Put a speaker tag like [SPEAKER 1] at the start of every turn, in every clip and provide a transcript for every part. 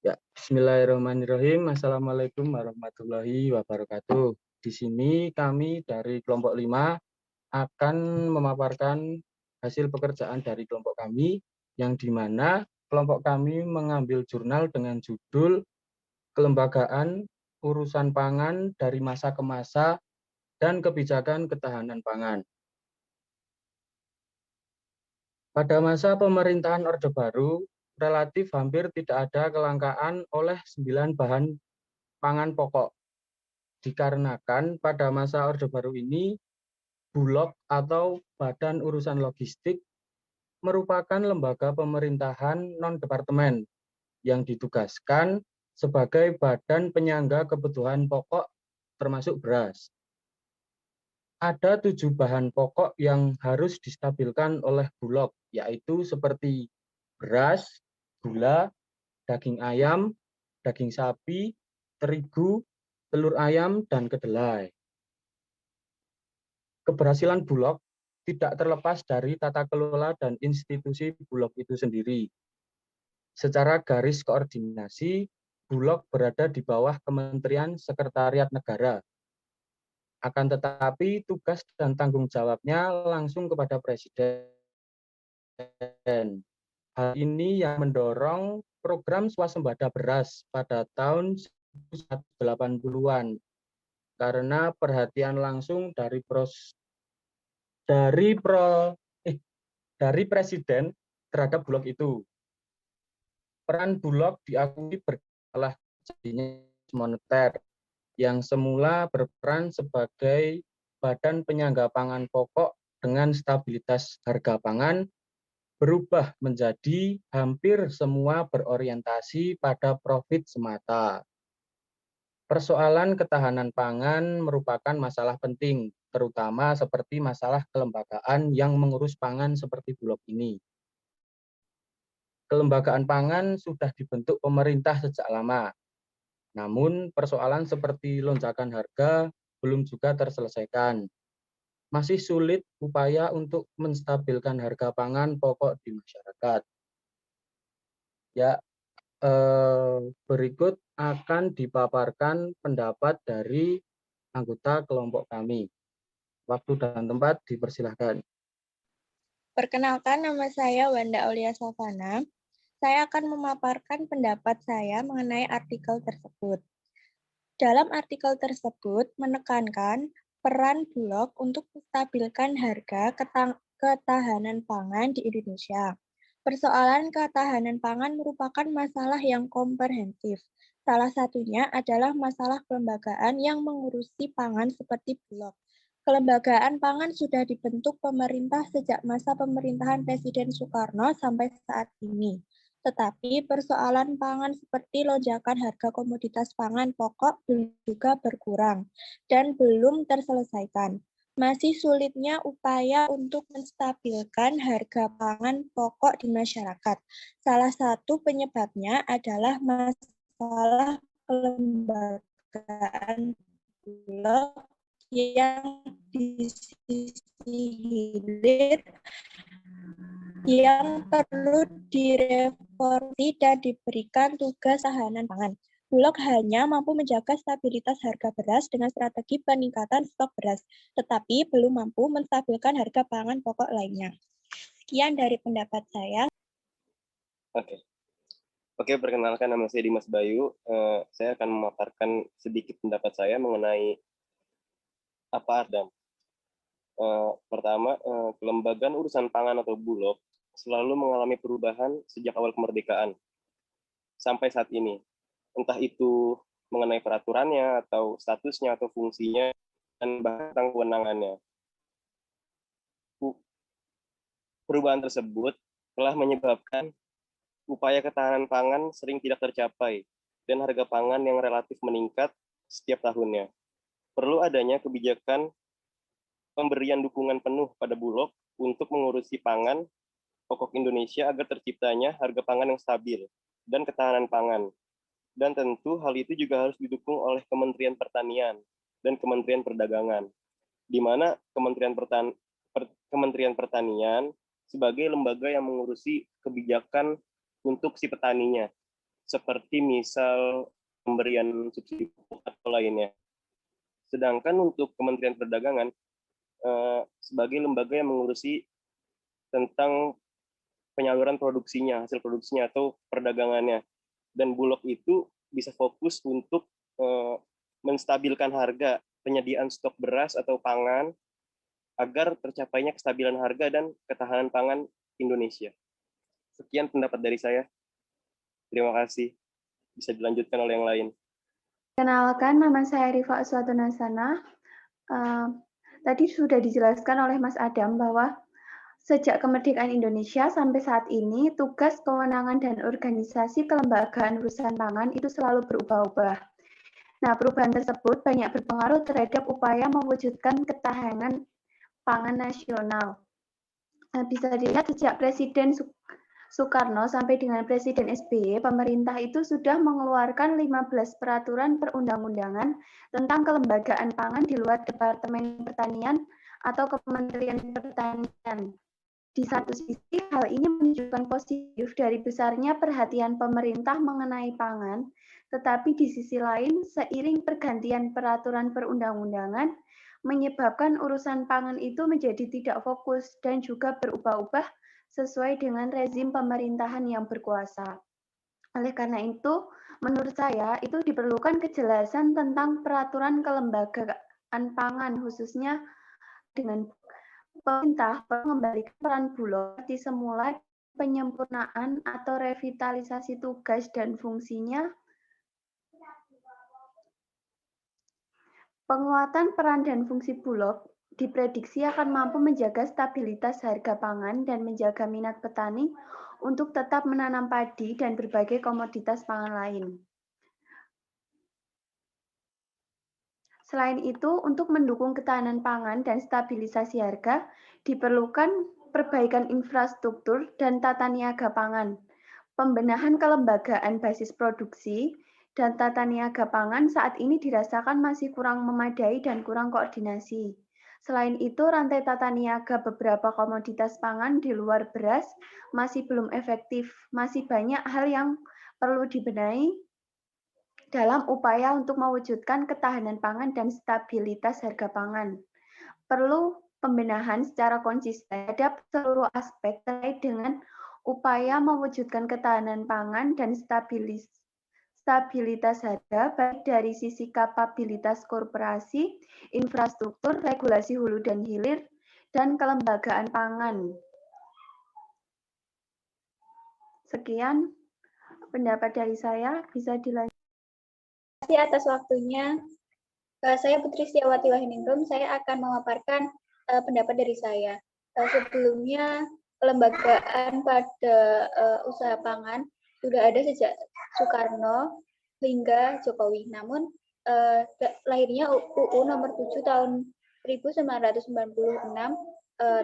[SPEAKER 1] Ya, bismillahirrahmanirrahim. Assalamualaikum warahmatullahi wabarakatuh. Di sini kami dari kelompok 5 akan memaparkan hasil pekerjaan dari kelompok kami, yang di mana kelompok kami mengambil jurnal dengan judul Kelembagaan Urusan Pangan dari Masa ke Masa dan Kebijakan Ketahanan Pangan. Pada masa pemerintahan Orde Baru, relatif hampir tidak ada kelangkaan oleh 9 bahan pangan pokok. Dikarenakan pada masa Orde Baru ini, Bulog atau Badan Urusan Logistik merupakan lembaga pemerintahan non-departemen yang ditugaskan sebagai badan penyangga kebutuhan pokok termasuk beras. Ada 7 bahan pokok yang harus distabilkan oleh Bulog, yaitu seperti beras, gula, daging ayam, daging sapi, terigu, telur ayam, dan kedelai. Keberhasilan Bulog tidak terlepas dari tata kelola dan institusi Bulog itu sendiri. Secara garis koordinasi, Bulog berada di bawah Kementerian Sekretariat Negara. Akan tetapi tugas dan tanggung jawabnya langsung kepada Presiden. Hal ini yang mendorong program swasembada beras pada tahun 1980-an karena perhatian langsung dari Presiden terhadap Bulog itu. Peran Bulog diakui bersalah jadinya moneter yang semula berperan sebagai badan penyangga pangan pokok dengan stabilitas harga pangan berubah menjadi hampir semua berorientasi pada profit semata. Persoalan ketahanan pangan merupakan masalah penting, terutama seperti masalah kelembagaan yang mengurus pangan seperti Bulog ini. Kelembagaan pangan sudah dibentuk pemerintah sejak lama, namun persoalan seperti lonjakan harga belum juga terselesaikan. Masih sulit upaya untuk menstabilkan harga pangan pokok di masyarakat. Ya, berikut akan dipaparkan pendapat dari anggota kelompok kami. Waktu dan tempat dipersilahkan.
[SPEAKER 2] Perkenalkan, nama saya Wanda Aulia Savana. Saya akan memaparkan pendapat saya mengenai artikel tersebut. Dalam artikel tersebut menekankan peran Bulog untuk menstabilkan harga ketahanan pangan di Indonesia. Persoalan ketahanan pangan merupakan masalah yang komprehensif. Salah satunya adalah masalah kelembagaan yang mengurusi pangan seperti Bulog. Kelembagaan pangan sudah dibentuk pemerintah sejak masa pemerintahan Presiden Soekarno sampai saat ini. Tetapi persoalan pangan seperti lonjakan harga komoditas pangan pokok belum juga berkurang dan belum terselesaikan. Masih sulitnya upaya untuk menstabilkan harga pangan pokok di masyarakat. Salah satu penyebabnya adalah masalah kelembagaan Bulog yang di sisi hilir yang perlu direformasi dan diberikan tugas ketahanan pangan. Bulog hanya mampu menjaga stabilitas harga beras dengan strategi peningkatan stok beras, tetapi belum mampu menstabilkan harga pangan pokok lainnya. Sekian dari pendapat saya.
[SPEAKER 3] Oke, perkenalkan nama saya Dimas Bayu. Saya akan memaparkan sedikit pendapat saya mengenai apa ARDAM. Pertama, kelembagaan urusan pangan atau Bulog selalu mengalami perubahan sejak awal kemerdekaan sampai saat ini. Entah itu mengenai peraturannya atau statusnya atau fungsinya dan bahkan kewenangannya. Perubahan tersebut telah menyebabkan upaya ketahanan pangan sering tidak tercapai dan harga pangan yang relatif meningkat setiap tahunnya. Perlu adanya kebijakan pemberian dukungan penuh pada Bulog untuk mengurusi pangan pokok Indonesia agar terciptanya harga pangan yang stabil dan ketahanan pangan. Dan tentu hal itu juga harus didukung oleh Kementerian Pertanian dan Kementerian Perdagangan, di mana Kementerian Pertanian sebagai lembaga yang mengurusi kebijakan untuk si petaninya. seperti misal pemberian subsidi pupuk atau lainnya. Sedangkan untuk Kementerian Perdagangan sebagai lembaga yang mengurusi tentang penyaluran produksinya, hasil produksinya atau perdagangannya. Dan Bulog itu bisa fokus untuk menstabilkan harga penyediaan stok beras atau pangan agar tercapainya kestabilan harga dan ketahanan pangan Indonesia. Sekian pendapat dari saya. Terima kasih. Bisa dilanjutkan oleh yang lain.
[SPEAKER 4] Kenalkan, nama saya Rifa Aswatunasana. Tadi sudah dijelaskan oleh Mas Adam bahwa sejak kemerdekaan Indonesia sampai saat ini, tugas, kewenangan, dan organisasi kelembagaan urusan pangan itu selalu berubah-ubah. Nah, perubahan tersebut banyak berpengaruh terhadap upaya mewujudkan ketahanan pangan nasional. Nah, bisa dilihat sejak Presiden Soekarno sampai dengan Presiden SBY, pemerintah itu sudah mengeluarkan 15 peraturan perundang-undangan tentang kelembagaan pangan di luar Departemen Pertanian atau Kementerian Pertanian. Di satu sisi, hal ini menunjukkan positif dari besarnya perhatian pemerintah mengenai pangan, tetapi di sisi lain, seiring pergantian peraturan perundang-undangan, menyebabkan urusan pangan itu menjadi tidak fokus dan juga berubah-ubah sesuai dengan rezim pemerintahan yang berkuasa. Oleh karena itu, menurut saya itu diperlukan kejelasan tentang peraturan kelembagaan pangan, khususnya dengan pemerintah mengembalikan peran Bulog seperti semula, penyempurnaan atau revitalisasi tugas dan fungsinya, penguatan peran dan fungsi Bulog diprediksi akan mampu menjaga stabilitas harga pangan dan menjaga minat petani untuk tetap menanam padi dan berbagai komoditas pangan lain. Selain itu, untuk mendukung ketahanan pangan dan stabilisasi harga, diperlukan perbaikan infrastruktur dan tata niaga pangan, pembenahan kelembagaan basis produksi, dan tata niaga pangan saat ini dirasakan masih kurang memadai dan kurang koordinasi. Selain itu, rantai tata niaga beberapa komoditas pangan di luar beras masih belum efektif, masih banyak hal yang perlu dibenahi dalam upaya untuk mewujudkan ketahanan pangan dan stabilitas harga pangan. Perlu pembenahan secara konsisten terhadap seluruh aspek terkait dengan upaya mewujudkan ketahanan pangan dan stabilitas harga, baik dari sisi kapabilitas korporasi, infrastruktur, regulasi hulu dan hilir, dan kelembagaan pangan. Sekian pendapat dari saya, bisa dilanjutkan.
[SPEAKER 2] Terima kasih atas waktunya. Saya Putri Setiawati Wahyuningrum, saya akan memaparkan pendapat dari saya. Sebelumnya, kelembagaan pada usaha pangan sudah ada sejak Soekarno hingga Jokowi. Namun, lahirnya UU nomor 7 tahun 1996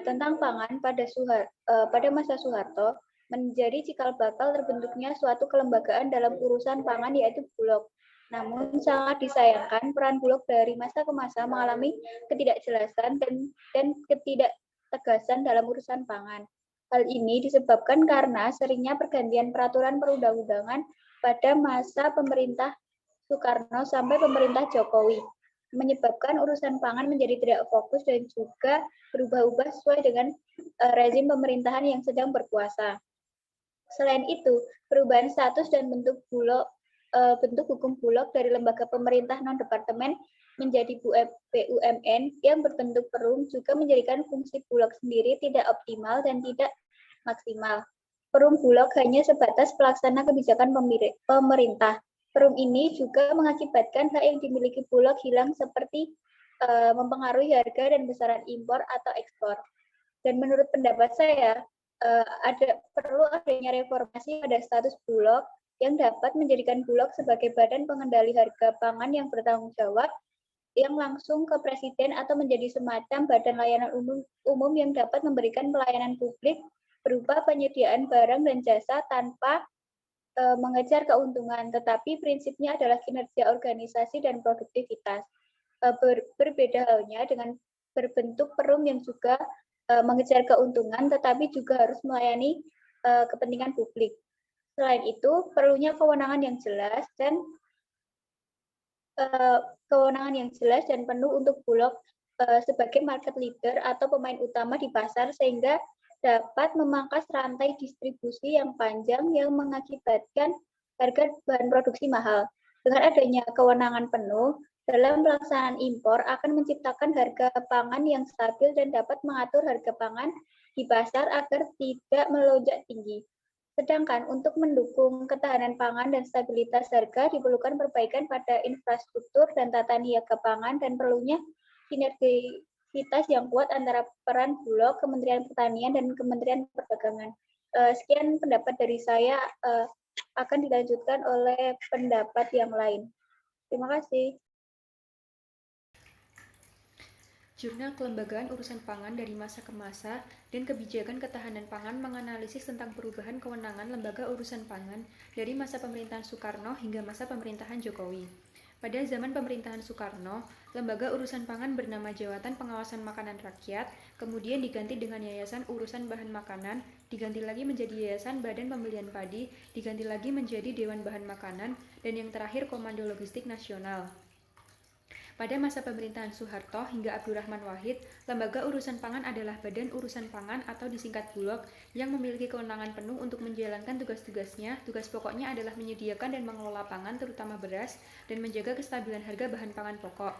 [SPEAKER 2] tentang pangan pada masa Soeharto menjadi cikal bakal terbentuknya suatu kelembagaan dalam urusan pangan, yaitu Bulog. Namun sangat disayangkan peran Bulog dari masa ke masa mengalami ketidakjelasan dan ketidaktegasan dalam urusan pangan. Hal ini disebabkan karena seringnya pergantian peraturan perundang-undangan pada masa pemerintah Soekarno sampai pemerintah Jokowi, menyebabkan urusan pangan menjadi tidak fokus dan juga berubah-ubah sesuai dengan rezim pemerintahan yang sedang berkuasa. Selain itu, perubahan status dan bentuk hukum Bulog dari lembaga pemerintah non-departemen menjadi BUMN yang berbentuk perum juga menjadikan fungsi Bulog sendiri tidak optimal dan tidak maksimal. Perum Bulog hanya sebatas pelaksana kebijakan pemerintah. Perum ini juga mengakibatkan hak yang dimiliki Bulog hilang seperti mempengaruhi harga dan besaran impor atau ekspor. Dan menurut pendapat saya, perlu adanya reformasi pada status Bulog yang dapat menjadikan Bulog sebagai badan pengendali harga pangan yang bertanggung jawab, yang langsung ke Presiden atau menjadi semacam badan layanan umum yang dapat memberikan pelayanan publik berupa penyediaan barang dan jasa tanpa mengejar keuntungan, tetapi prinsipnya adalah kinerja organisasi dan produktivitas. Berbeda halnya dengan berbentuk perum yang juga mengejar keuntungan, tetapi juga harus melayani kepentingan publik.
[SPEAKER 5] Selain itu, perlunya kewenangan yang jelas dan penuh untuk Bulog sebagai market leader atau pemain utama di pasar sehingga dapat memangkas rantai distribusi yang panjang yang mengakibatkan harga bahan produksi mahal. Dengan adanya kewenangan penuh dalam pelaksanaan impor akan menciptakan harga pangan yang stabil dan dapat mengatur harga pangan di pasar agar tidak melonjak tinggi. Sedangkan untuk mendukung ketahanan pangan dan stabilitas harga diperlukan perbaikan pada infrastruktur dan tata niaga pangan dan perlunya sinergitas yang kuat antara peran Bulog, Kementerian Pertanian, dan Kementerian Perdagangan. Sekian pendapat dari saya, akan dilanjutkan oleh pendapat yang lain. Terima kasih.
[SPEAKER 6] Jurnal Kelembagaan Urusan Pangan dari Masa ke Masa dan Kebijakan Ketahanan Pangan menganalisis tentang perubahan kewenangan Lembaga Urusan Pangan dari masa pemerintahan Soekarno hingga masa pemerintahan Jokowi. Pada zaman pemerintahan Soekarno, Lembaga Urusan Pangan bernama Jabatan Pengawasan Makanan Rakyat, kemudian diganti dengan Yayasan Urusan Bahan Makanan, diganti lagi menjadi Yayasan Badan Pembelian Padi, diganti lagi menjadi Dewan Bahan Makanan, dan yang terakhir Komando Logistik Nasional. Pada masa pemerintahan Soeharto hingga Abdurrahman Wahid, Lembaga Urusan Pangan adalah Badan Urusan Pangan atau disingkat Bulog yang memiliki kewenangan penuh untuk menjalankan tugas-tugasnya. Tugas pokoknya adalah menyediakan dan mengelola pangan, terutama beras, dan menjaga kestabilan harga bahan pangan pokok.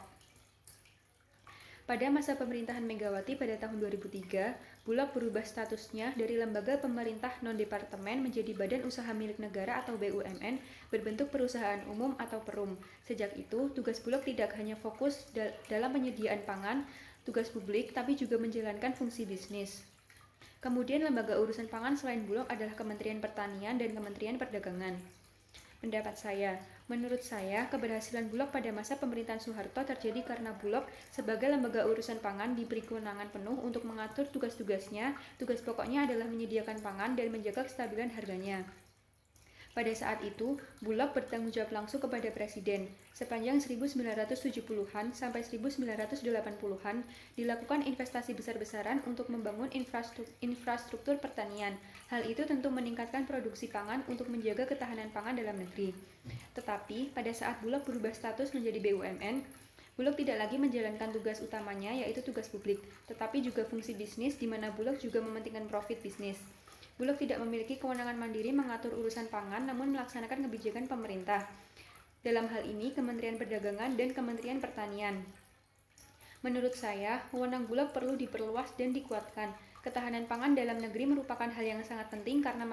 [SPEAKER 6] Pada masa pemerintahan Megawati pada tahun 2003, Bulog berubah statusnya dari lembaga pemerintah non-departemen menjadi Badan Usaha Milik Negara atau BUMN berbentuk perusahaan umum atau perum. Sejak itu, tugas Bulog tidak hanya fokus dalam penyediaan pangan, tugas publik, tapi juga menjalankan fungsi bisnis. Kemudian lembaga urusan pangan selain Bulog adalah Kementerian Pertanian dan Kementerian Perdagangan. Pendapat saya, menurut saya, keberhasilan Bulog pada masa pemerintahan Soeharto terjadi karena Bulog sebagai lembaga urusan pangan diberi kewenangan penuh untuk mengatur tugas-tugasnya. Tugas pokoknya adalah menyediakan pangan dan menjaga kestabilan harganya. Pada saat itu, Bulog bertanggung jawab langsung kepada Presiden. Sepanjang 1970-an sampai 1980-an dilakukan investasi besar-besaran untuk membangun infrastruktur pertanian. Hal itu tentu meningkatkan produksi pangan untuk menjaga ketahanan pangan dalam negeri. Tetapi, pada saat Bulog berubah status menjadi BUMN, Bulog tidak lagi menjalankan tugas utamanya yaitu tugas publik, tetapi juga fungsi bisnis di mana Bulog juga mementingkan profit bisnis. Bulog tidak memiliki kewenangan mandiri mengatur urusan pangan namun melaksanakan kebijakan pemerintah. Dalam hal ini Kementerian Perdagangan dan Kementerian Pertanian. Menurut saya, wewenang Bulog perlu diperluas dan dikuatkan. Ketahanan pangan dalam negeri merupakan hal yang sangat penting karena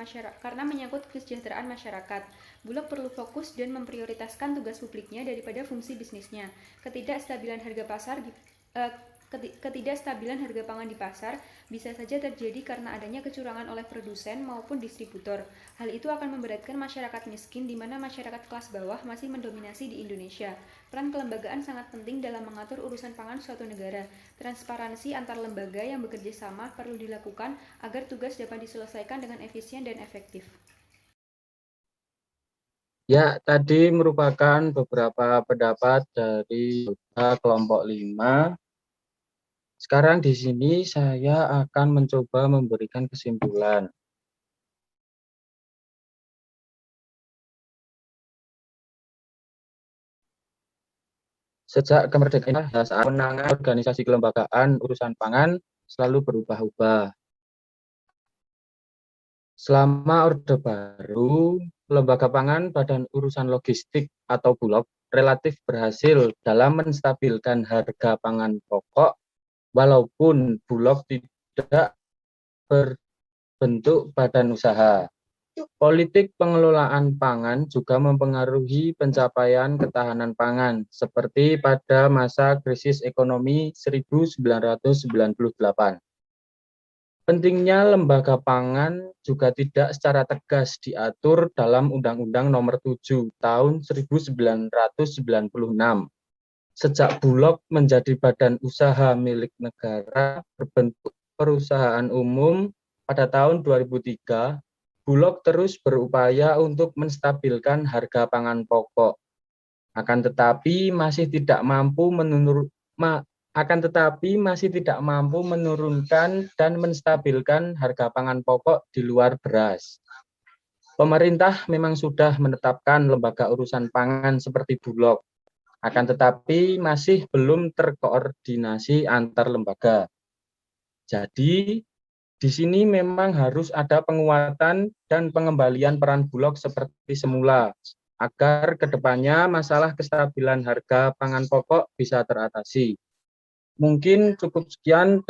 [SPEAKER 6] menyangkut kesejahteraan masyarakat. Bulog perlu fokus dan memprioritaskan tugas publiknya daripada fungsi bisnisnya. Ketidakstabilan harga pangan di pasar bisa saja terjadi karena adanya kecurangan oleh produsen maupun distributor. Hal itu akan memberatkan masyarakat miskin di mana masyarakat kelas bawah masih mendominasi di Indonesia. Peran kelembagaan sangat penting dalam mengatur urusan pangan suatu negara. Transparansi antar lembaga yang bekerja sama perlu dilakukan agar tugas dapat diselesaikan dengan efisien dan efektif.
[SPEAKER 1] Ya, tadi merupakan beberapa pendapat dari kelompok 5. Sekarang di sini saya akan mencoba memberikan kesimpulan. Sejak kemerdekaan, kewenangan organisasi kelembagaan urusan pangan selalu berubah-ubah. Selama Orde Baru, Lembaga Pangan Badan Urusan Logistik atau Bulog relatif berhasil dalam menstabilkan harga pangan pokok walaupun Bulog tidak berbentuk badan usaha. Politik pengelolaan pangan juga mempengaruhi pencapaian ketahanan pangan, seperti pada masa krisis ekonomi 1998. Pentingnya lembaga pangan juga tidak secara tegas diatur dalam Undang-Undang Nomor 7 Tahun 1996. Sejak Bulog menjadi badan usaha milik negara berbentuk perusahaan umum pada tahun 2003, Bulog terus berupaya untuk menstabilkan harga pangan pokok. Akan tetapi masih tidak mampu menurunkan dan menstabilkan harga pangan pokok di luar beras. Pemerintah memang sudah menetapkan lembaga urusan pangan seperti Bulog, akan tetapi masih belum terkoordinasi antar lembaga. Jadi, di sini memang harus ada penguatan dan pengembalian peran Bulog seperti semula, agar kedepannya masalah kestabilan harga pangan pokok bisa teratasi. Mungkin cukup sekian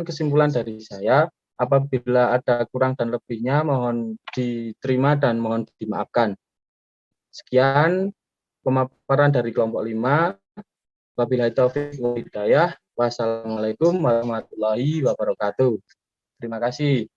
[SPEAKER 1] kesimpulan dari saya. Apabila ada kurang dan lebihnya mohon diterima dan mohon dimaafkan. Sekian pemaparan dari kelompok 5. Wabillahi taufiq wal hidayah. Wassalamualaikum warahmatullahi wabarakatuh. Terima kasih.